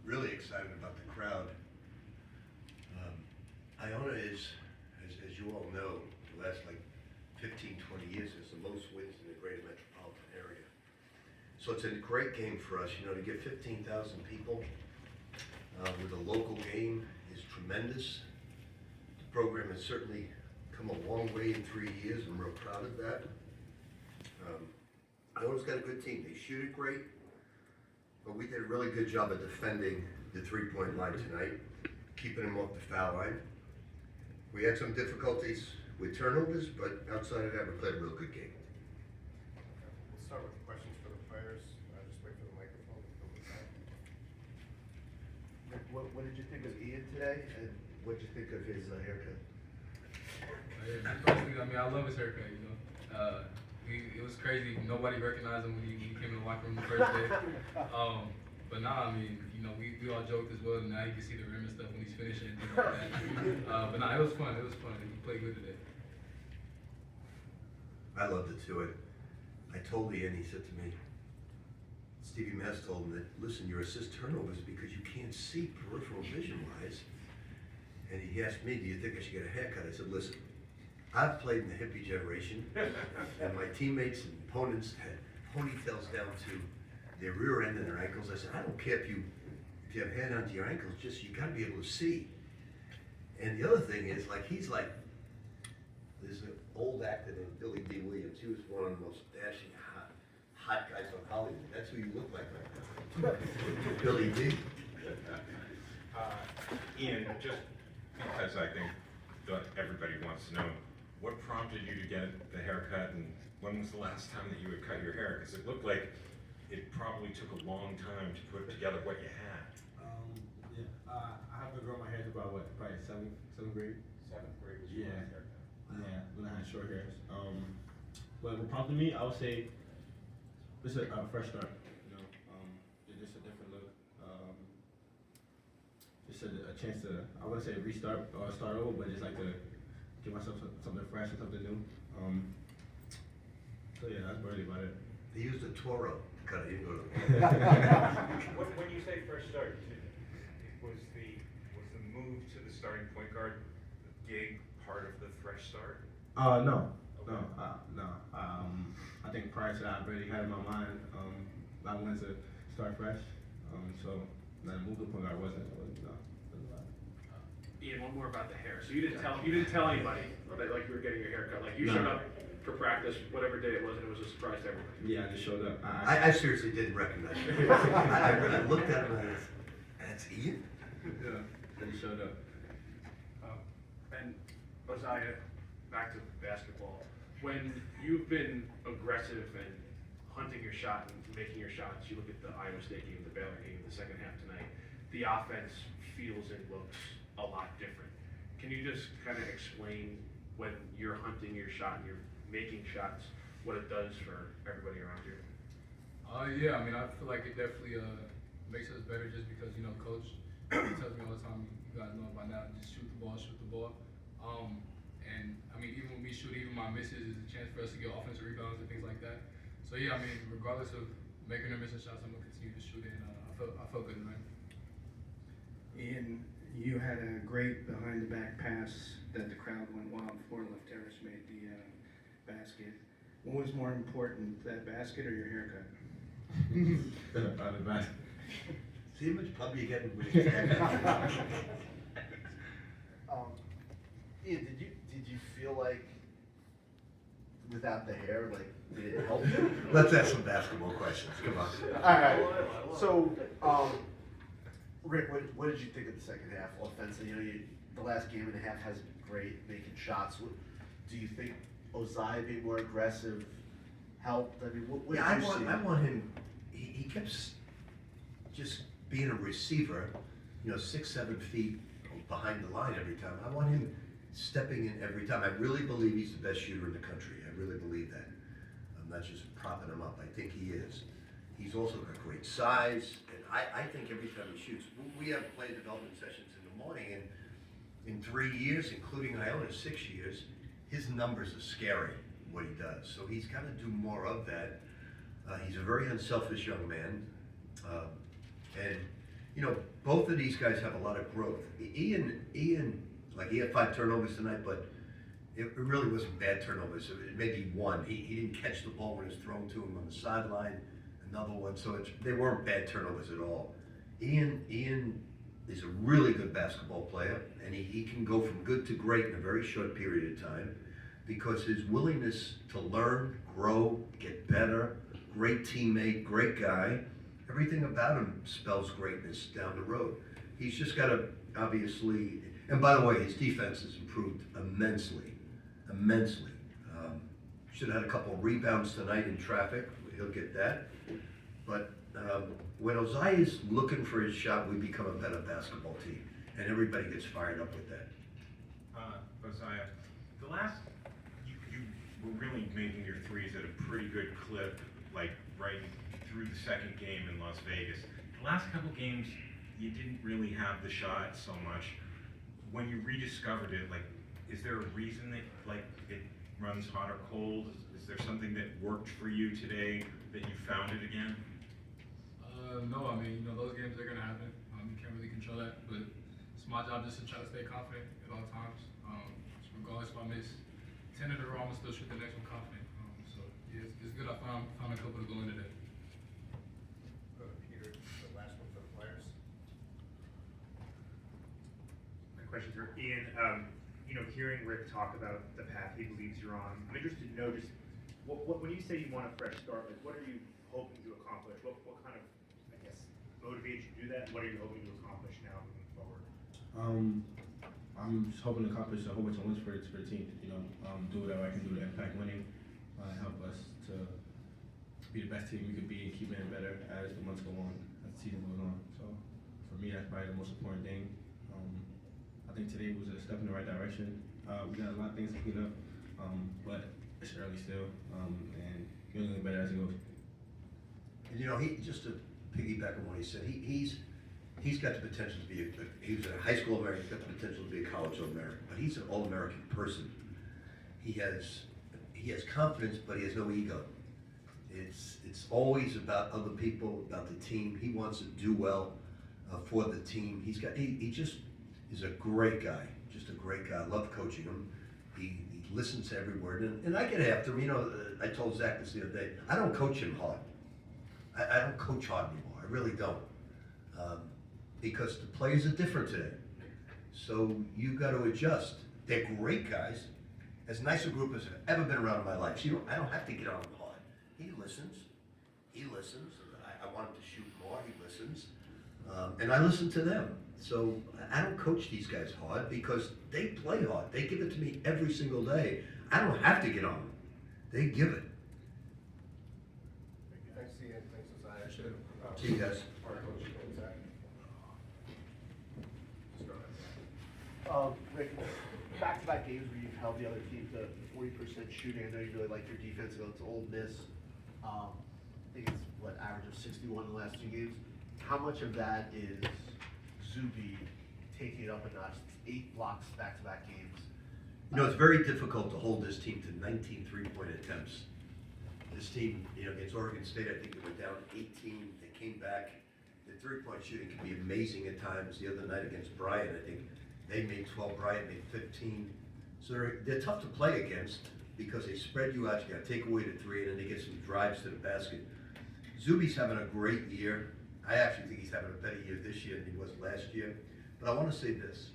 really excited about the crowd. Iona is, as you all know, the last like 15, 20 years is the most wins in the greater metropolitan area. So it's a great game for us, to get 15,000 people with a local game is tremendous. The program has certainly come a long way in 3 years. I'm real proud of that. Iona's got a good team. They shoot it great, but we did a really good job of defending the three-point line tonight, keeping them off the foul line. We had some difficulties with turnovers, but outside of that, we played a real good game. We'll start with the questions for the players. Just wait for the microphone. What did you think of Ian today, and what did you think of his haircut? Personally, I love his haircut, it was crazy. Nobody recognized him when he came in the locker room the first day. But nah, we all joked as well, and now you can see the rim and stuff when he's finishing and things like that. But nah, it was fun. He played good today. I loved it too. I told Ian, he said to me, Stevie Mass told him that, listen, your assist turnovers because you can't see peripheral vision-wise. And he asked me, do you think I should get a haircut? I said, listen, I've played in the hippie generation, and my teammates and opponents had ponytails down to their rear end and their ankles. I said, I don't care if you have hair down to your ankles, just you gotta be able to see. And the other thing is, there's an old actor named Billy D. Williams. He was one of the most dashing, hot guys on Hollywood. That's who you look like right now. Billy D. Ian, just because I think that everybody wants to know, what prompted you to get the haircut, and when was the last time that you had cut your hair? Because it looked like it probably took a long time to put together what you had. I have to grow my hair to about probably seventh grade. 7th grade was your last haircut. Yeah, when I had short hair. But what prompted me, I would say, it's a fresh start. Just a different look. Just a chance to, I wouldn't say restart or start over, but just like to give myself something fresh and something new. So yeah, that's really about it. He used a Toro to cut it. When you say fresh start, was the move to the starting point guard gig part of the fresh start? No. Okay. No. I think prior to that, I already had in my mind, I wanted to start fresh. So the move to point guard wasn't no. Ian, one more about the hair. So you didn't tell anybody that you were getting your hair cut. Like you showed up for practice, whatever day it was, and it was a surprise to everybody. Yeah, I just showed up. I seriously didn't recognize him. I looked at him and I said, that's Ian? Yeah, I just showed up. And Oziyah, back to basketball. When you've been aggressive and hunting your shot and making your shots, you look at the Iowa State game, the Baylor game, the second half tonight, the offense feels and looks a lot different. Can you just kind of explain when you're hunting your shot and you're making shots, what it does for everybody around you? Yeah, I feel like it definitely makes us better just because, Coach tells me all the time, you guys know by now, just shoot the ball. And even when we shoot, even my misses is a chance for us to get offensive rebounds and things like that. So yeah, regardless of making or missing shots, I'm gonna continue to shoot it, and I felt good, man. Ian, you had a great behind-the-back pass that the crowd went wild for. Left Harris made the basket. What was more important, that basket or your haircut? The basket. See how much pub you getting with his haircut? Ian, did you feel like without the hair, did it help you? Let's ask some basketball questions. Come on. All right. So, Rick, what did you think of the second half offensively? The last game and a half has been great, making shots. Do you think Oziyah being more aggressive helped? What Yeah, did you see? I want him. He kept just being a receiver, 6, 7 feet behind the line every time. I want him stepping in every time. I really believe he's the best shooter in the country. I really believe that. I'm not just propping him up. I think he is. He's also got great size, and I think every time he shoots, we have play development sessions in the morning, and in 3 years, including Iona 6 years, his numbers are scary, what he does. So he's got to do more of that. He's a very unselfish young man, and you know, both of these guys have a lot of growth. Ian, like he had 5 turnovers tonight, but it really wasn't bad turnovers. Maybe one. He didn't catch the ball when it was thrown to him on the sideline. Another one. So they weren't bad turnovers at all. Ian is a really good basketball player, and he can go from good to great in a very short period of time because his willingness to learn, grow, get better, great teammate, great guy, everything about him spells greatness down the road. He's just got to obviously, and by the way, his defense has improved immensely. Should have had a couple of rebounds tonight in traffic. He'll get that. But when Oziyah is looking for his shot, we become a better basketball team, and everybody gets fired up with that. Oziyah, you were really making your threes at a pretty good clip, like right through the second game in Las Vegas. The last couple games, you didn't really have the shot so much. When you rediscovered it, like, is there a reason that like it runs hot or cold? Is there something that worked for you today that you found it again? No, I mean, those games are gonna happen. You can't really control that, but it's my job just to try to stay confident at all times. Regardless if I miss 10 in a row, I'm gonna still shoot the next one confident. So yeah, it's good. I found a couple to go in today. Peter, the last one for the players. My question for Ian, hearing Rick talk about the path he believes you're on, I'm interested to know just when you say you want a fresh start, like what are you hoping to accomplish? What kind of, I guess, motivates you to do that? What are you hoping to accomplish now moving forward? I'm just hoping to accomplish a whole bunch of wins for the team. Do whatever I can do to impact winning, help us to be the best team we could be and keep getting better as the months go on, as the season goes on. So for me, that's probably the most important thing. I think today was a step in the right direction. We got a lot of things to clean up, but it's early still, and we're gonna get better as it goes. And he just to piggyback on what he said, he's got the potential to be he was a high school American, he's got the potential to be a college All-American, but he's an All-American person. He has confidence, but he has no ego. It's always about other people, about the team. He wants to do well for the team. He just is a great guy, just a great guy. I love coaching him. He listens to every word, and I get after him. I told Zach this the other day. I don't coach him hard. I don't coach hard anymore. I really don't. Because the players are different today. So you've got to adjust. They're great guys. As nice a group as I've ever been around in my life. So I don't have to get on him hard. He listens. I want him to shoot more. He listens. And I listen to them. So I don't coach these guys hard because they play hard. They give it to me every single day. I don't have to get on them. They give it. Thanks, Ian. Thanks, Oziyah. See you guys. Our coach, Zach. Just go ahead. Rick, back-to-back games where you've held the other team to 40% shooting. I know you really like your defense against Ole Miss. I think it's average of 61 in the last 2 games. How much of that is Zuby taking it up a notch? It's 8 blocks back-to-back games. It's very difficult to hold this team to 19 three-point attempts. This team, against Oregon State, I think they were down 18. They came back. The three-point shooting can be amazing at times. The other night against Bryant, I think they made 12. Bryant made 15. So they're tough to play against because they spread you out. You got to take away the three, and then they get some drives to the basket. Zuby's having a great year. I actually think he's having a better year this year than he was last year. But I want to say this.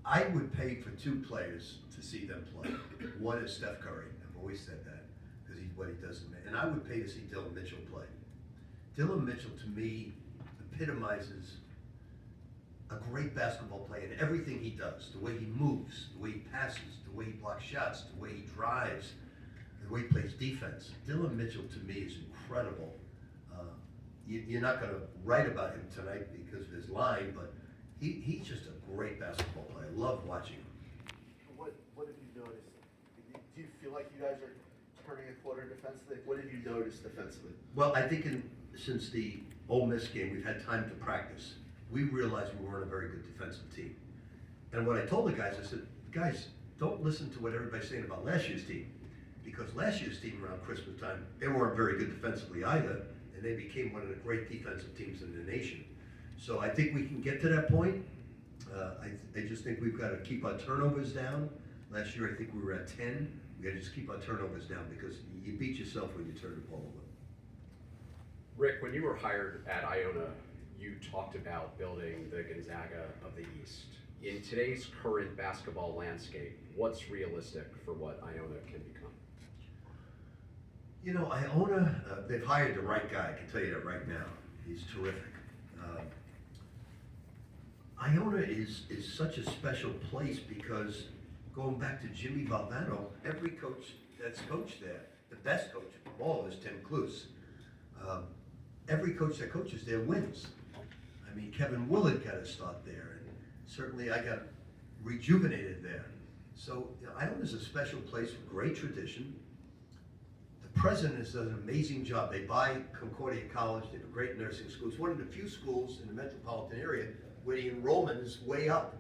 I would pay for 2 players to see them play. One is Steph Curry. I've always said that because he's what he does to me. And I would pay to see Dylan Mitchell play. Dylan Mitchell, to me, epitomizes a great basketball player in everything he does. The way he moves, the way he passes, the way he blocks shots, the way he drives, the way he plays defense. Dylan Mitchell, to me, is incredible. You're not going to write about him tonight because of his line, but he's just a great basketball player. I love watching him. What have you noticed? Do you feel like you guys are turning a quarter defensively? What have you noticed defensively? Well, I think since the Ole Miss game, we've had time to practice. We realized we weren't a very good defensive team. And what I told the guys, I said, guys, don't listen to what everybody's saying about last year's team. Because last year's team around Christmas time, they weren't very good defensively either. and they became one of the great defensive teams in the nation. So I think we can get to that point. I just think we've got to keep our turnovers down. Last year, I think we were at 10. We got to just keep our turnovers down because you beat yourself when you turn the ball over. Rick, when you were hired at Iona, you talked about building the Gonzaga of the East. In today's current basketball landscape, what's realistic for what Iona can become? You know, Iona, they've hired the right guy, I can tell you that right now. He's terrific. Iona is such a special place because going back to Jimmy Valvano, every coach that's coached there, the best coach of them all is Tim Cluse. Every coach that coaches there wins. I mean, Kevin Willard got a start there, and certainly I got rejuvenated there. So you know, Iona's a special place with great tradition. The president has done an amazing job. They buy Concordia College, they have a great nursing school. It's one of the few schools in the metropolitan area where the enrollment is way up.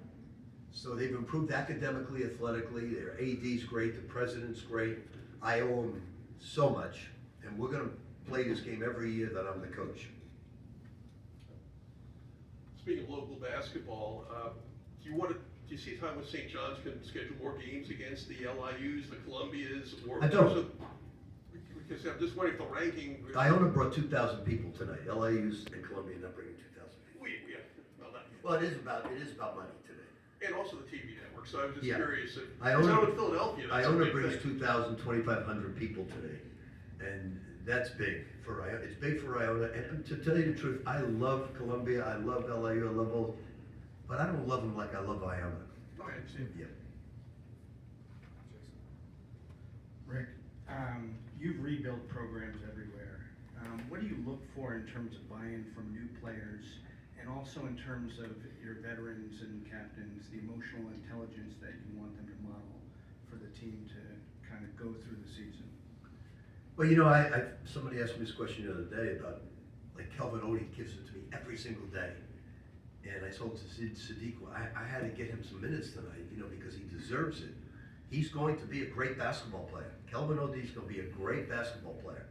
So they've improved academically, athletically, their AD's great, the president's great. I owe them so much, and we're gonna play this game every year that I'm the coach. Speaking of local basketball, do you see a time when St. John's can schedule more games against the LIUs, the Columbias, or? I don't. Because I'm just wondering if the ranking. Iona brought 2,000 people tonight. LIU's and Columbia not bringing 2,000 people. Well, it is about money today. And also the TV network, so I was just Yeah. curious. Iona- Now in Philadelphia, that's a Iona big brings thing. 2,000, 2,500 people today. And that's big for Iona. It's big for Iona. And to tell you the truth, I love Columbia, I love LIU, I love all, but I don't love them like I love Iona. Oh, I understand. Yeah. Rick, you've rebuilt programs everywhere. What do you look for in terms of buy-in from new players, and also in terms of your veterans and captains, the emotional intelligence that you want them to model for the team to kind of go through the season? Well, you know, somebody asked me this question the other day about, like, Kelvin Odie gives it to me every single day. And I told Sadiq, I had to get him some minutes tonight, you know, because he deserves it. He's going to be a great basketball player. Kelvin Odie's going to be a great basketball player.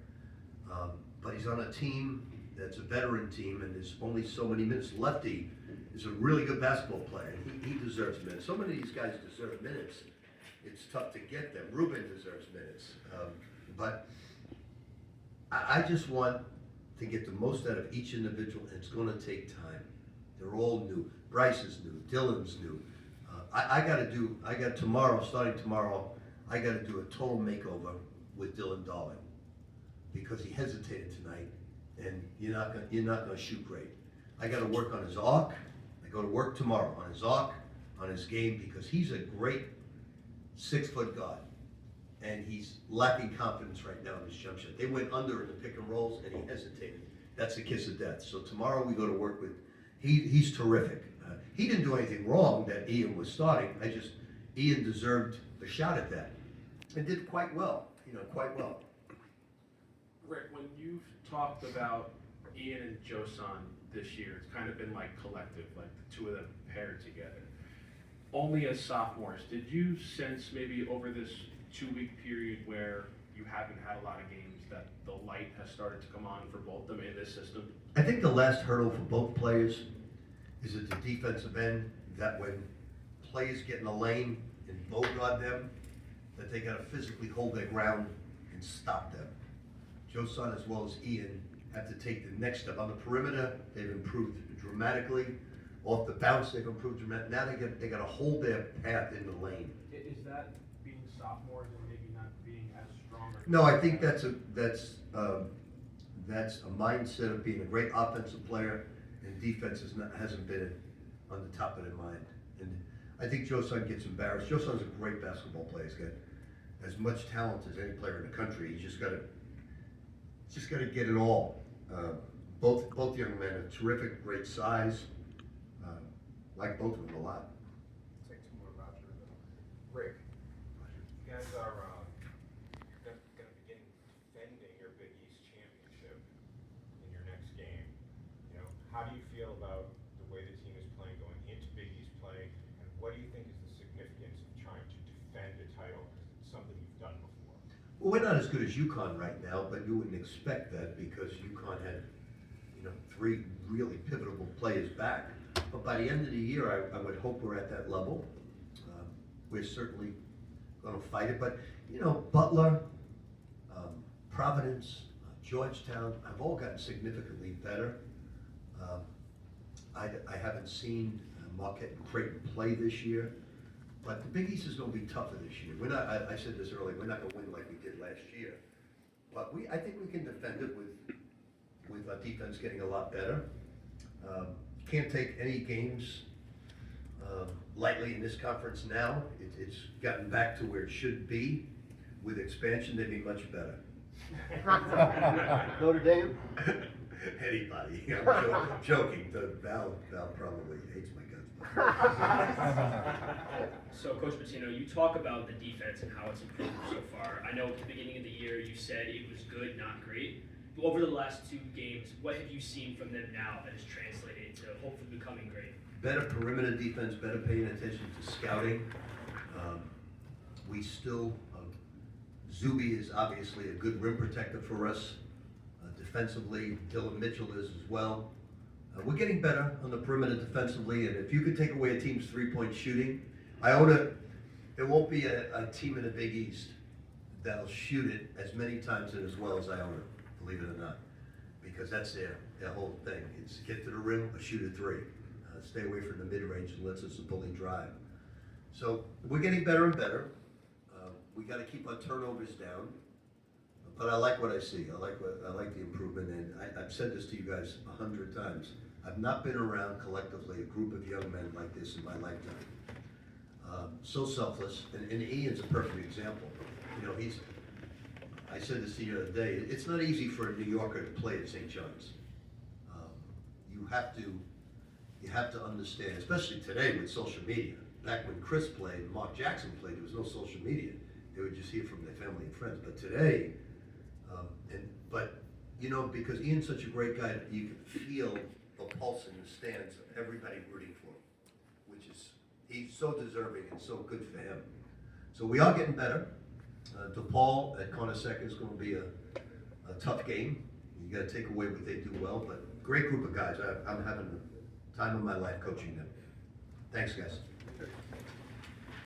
But he's on a team that's a veteran team, and there's only so many minutes. Lefty is a really good basketball player, and he deserves minutes. So many of these guys deserve minutes. It's tough to get them. Ruben deserves minutes. But I just want to get the most out of each individual, and it's going to take time. They're all new. Bryce is new. Dylan's new. Starting tomorrow, I got to do a total makeover with Dylan Darling because he hesitated tonight, and you're not gonna shoot great. I got to work on his arc. I go to work tomorrow on his arc, on his game, because he's a great 6-foot guard, and he's lacking confidence right now in his jump shot. They went under in the pick and rolls, and he hesitated. That's the kiss of death. So tomorrow we go to work with. He's terrific. He didn't do anything wrong that Ian was starting. Ian deserved a shot at that, and did quite well. Quite well. Rick, when you've talked about Ian and Josan this year, it's kind of been like collective, like the two of them paired together. Only as sophomores, did you sense maybe over this 2-week period where you haven't had a lot of games that the light has started to come on for both of them in this system? I think the last hurdle for both players is at the defensive end, that when players get in the lane and bogart them, that they gotta physically hold their ground and stop them. Josan as well as Ian have to take the next step. On the perimeter, they've improved dramatically. Off the bounce, they've improved dramatically. Now they gotta hold their path in the lane. Is that being sophomores and maybe not being as strong? No, I think that's a mindset of being a great offensive player, and defense hasn't been on the top of their mind. And I think Josan gets embarrassed. Josan's a great basketball player. He's got as much talent as any player in the country. He's just gotta get it all. Both young men are terrific, great size. Like both of them a lot. Take two more, Roger. Rick, you guys are going to begin defending your Big East championship in your next game. How do you feel about the way the team is playing going into Big East play, and what do you think is the significance of trying to defend a title? Because it's something you've done before. Well, we're not as good as UConn right now, but you wouldn't expect that because UConn had, 3 really pivotal players back. But by the end of the year, I would hope we're at that level. We're certainly gonna fight it, but, Butler, Providence, Georgetown, have all gotten significantly better. I haven't seen Marquette and Creighton play this year, but the Big East is gonna be tougher this year. We're not, I said this earlier, we're not gonna win like we did last year. But I think we can defend it with our defense getting a lot better. Can't take any games lightly in this conference now. It's gotten back to where it should be. With expansion, they'd be much better. Notre Dame? Anybody, I'm joking. Val probably hates my guts. So, Coach Pitino, you talk about the defense and how it's improved so far. I know at the beginning of the year you said it was good, not great. But over the last 2 games, what have you seen from them now that has translated to hopefully becoming great? Better perimeter defense, better paying attention to scouting. We still, Zuby is obviously a good rim protector for us. Defensively, Dylan Mitchell is as well. We're getting better on the perimeter defensively, and if you could take away a team's 3-point shooting, Iona, there won't be a team in the Big East that'll shoot it as many times and as well as Iona, believe it or not, because that's their whole thing. It's get to the rim, or shoot a 3. Stay away from the mid-range and let us bully drive. So we're getting better and better. We got to keep our turnovers down. But I like what I see. I like the improvement, and I've said this to you guys 100 times. I've not been around collectively a group of young men like this in my lifetime. So selfless, and Ian's a perfect example. I said this to you the other day. It's not easy for a New Yorker to play at St. John's. You have to understand, especially today with social media. Back when Chris played, and Mark Jackson played, there was no social media. They would just hear from their family and friends. But today, because Ian's such a great guy, you can feel the pulse in the stands of everybody rooting for him, he's so deserving and so good for him. So we are getting better. DePaul at Conasecca is going to be a tough game. You got to take away what they do well, but great group of guys. I'm having the time of my life coaching them. Thanks, guys.